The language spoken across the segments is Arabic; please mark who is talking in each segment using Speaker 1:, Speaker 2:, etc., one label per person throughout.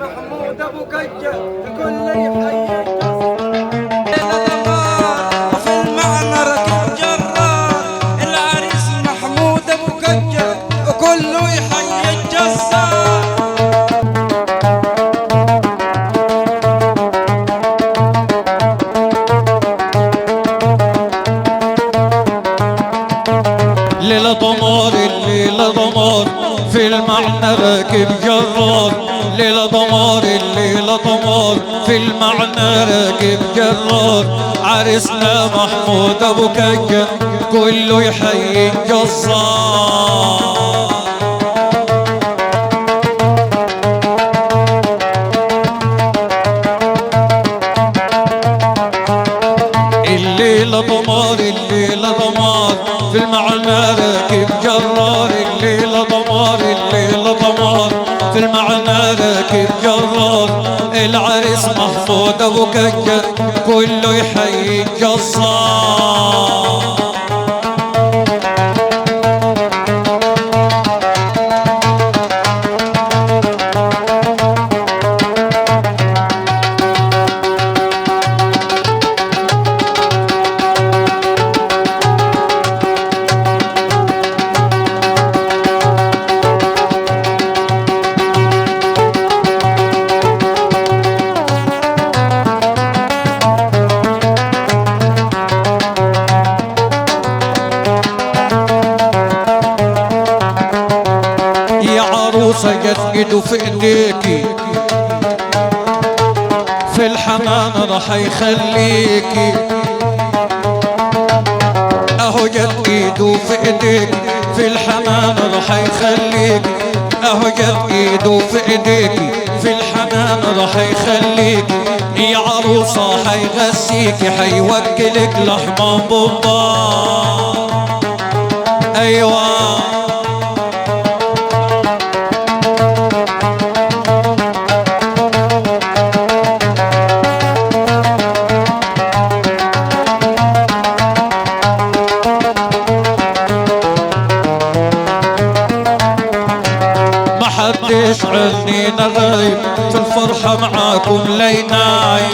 Speaker 1: محمود ابو كجه كل يحيي
Speaker 2: في المعنى ركب جرار العريس محمود ابو كجه كله يحيي الجزار.
Speaker 3: ليلة ضمار الليلة ضمار في المعنى راكب جرار. ليلة ضمار الليلة ضمار في المعنى راكب جرار. عرسنا محمود ابو كجه كله يحيي الجزار. الليلة ضمار الليلة ضمار في المعنى راكب جرار. الليلة ضمار الليلة ضمار في المعنى راكب جرار. العريس محمود ابو كجه كله يحيي الجزار. جت ايده في ايديكي في الحنان راح يخليكي. اهو جت ايده في ايديكي في الحنان راح يخليكي. اهو جت ايده في ايديكي في الحنان راح يخليكي. يا عروسه حيغسيكي حيوكلك لحمه ببار. ايوه محدش عنينا غايب في الفرحة معاكم ليناي.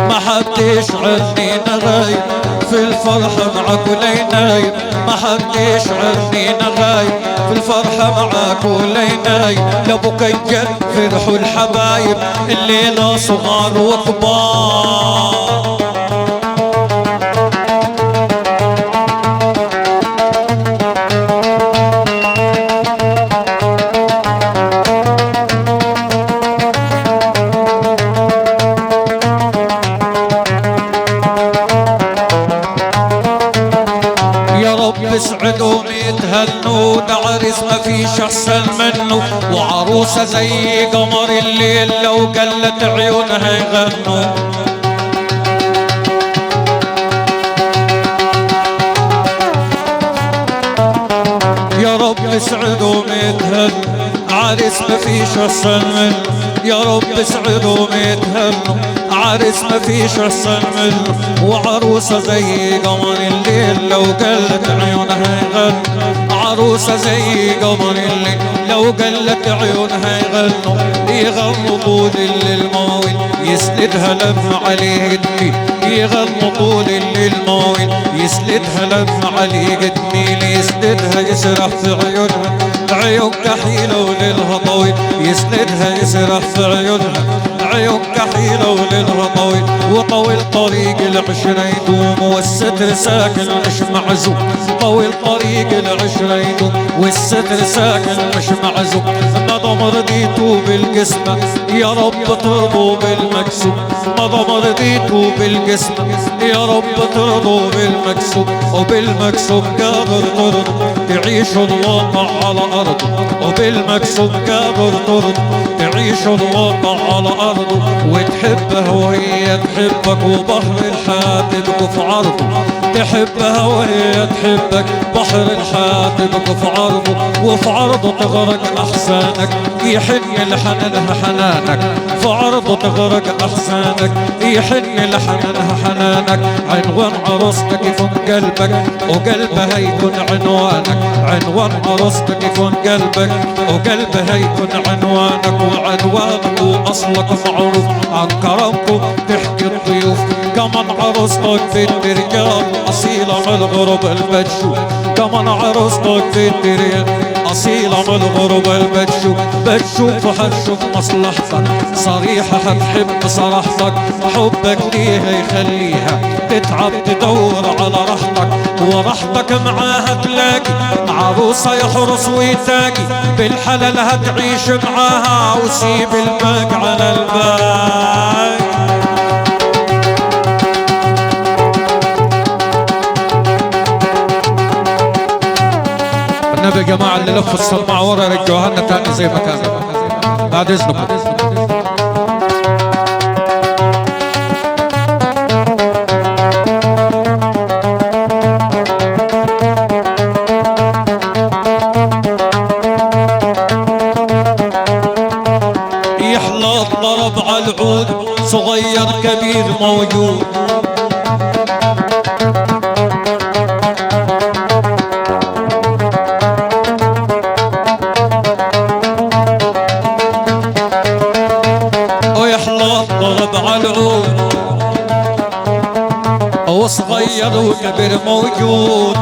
Speaker 3: محدش عنينا غايب في الفرحة معاكم ليناي. محدش عنينا غايب في الفرحة معاكم ليناي. لابو كجه فرحوا الحبايب الليلة صغار وكبار. يسعدوا يتهنوا ده عريس ما فيش احسن منه. وعروسه زي قمر الليل لو قلت عيونها يغنوا. يا رب اسعدوا يتهنوا عريس ما فيش احسن منه. يا رب اسعدوا يتهنوا عريس ما فيش احسن منه. وعروسه زي قمر الليل لو قلت عيونها يغنوا. عروسه زي قمر الليل لو قلت عيونها يغنوا. يغنوا طول الليل مواويل يسندها لما عليه قدمي. يغنوا طول الليل مواويل يسندها لما عليه قدمي. يسندها يسرح في عيونها عيون كحيله وليلها طويل. يسندها يسرح في عيونها عيون كحيله وليلها طويل. وطويل طريق العشرة يدوم والستر ساكن مش معزوم. طويل طريق العشرة يدوم والستر ساكن مش معزوم. ما ضم رضيتوا بالقسمة يا رب ترضوا بالمكسوب. ما ضم رضيتوا بالقسمة يا رب ترضوا بالمكسوب. وبالمكسوب قادر ترضوا تعيشوا الواقع على أرضه. وبالمكسوب قادر ترضوا تعيشوا الواقع على أرضه. وتحبها وهي تحبك وبحر الحياة تبقوا في عرضه. تحبها وهي تحبك بحر الحياة تبقوا في عرضه. وفي عرضه تغرق أحسانك يحن لحنانها حنانك. في عرضه فرحته تغرق احزانك، يحن لحنانها حنانك. عنوان عروستك يكون قلبك وقلبها يكون عنوانك، عنوان عروستك يكون قلبك وقلبها يكون عنوانك. وعنوانك واصلك معروف عن كرمكم تحكي الضيوف. كمان عروستك بنت رجال اصيله من الغرب البتشوف، كمان عروستك بنت رجال اصيله من الغرب البتشوف. بتشوف هتشوف مصلحتك، صريحه هتحب صراحتك. حبك ليها يخليها تتعب تدور على راحتك، وراحتك معاها تلاقي عروسه يحرص ويتاقي. بالحلال هتعيش معاها وسيب الباق على الباق. النبي يا جماعه اللي لفوا السماعه ورا رجعوها لنا تاني زي ما كانت بعد اذنكم. يحلى الضرب على العود، صغير كبير موجود. وصغير وكبير موجود.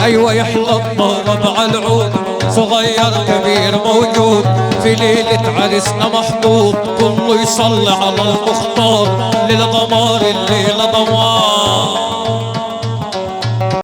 Speaker 3: ايوه يحلى الضرب على العود، صغير كبير موجود. في ليلة عرسنا محبوب، كله يصلي على المختار. ليلة دمار الليلة دمار.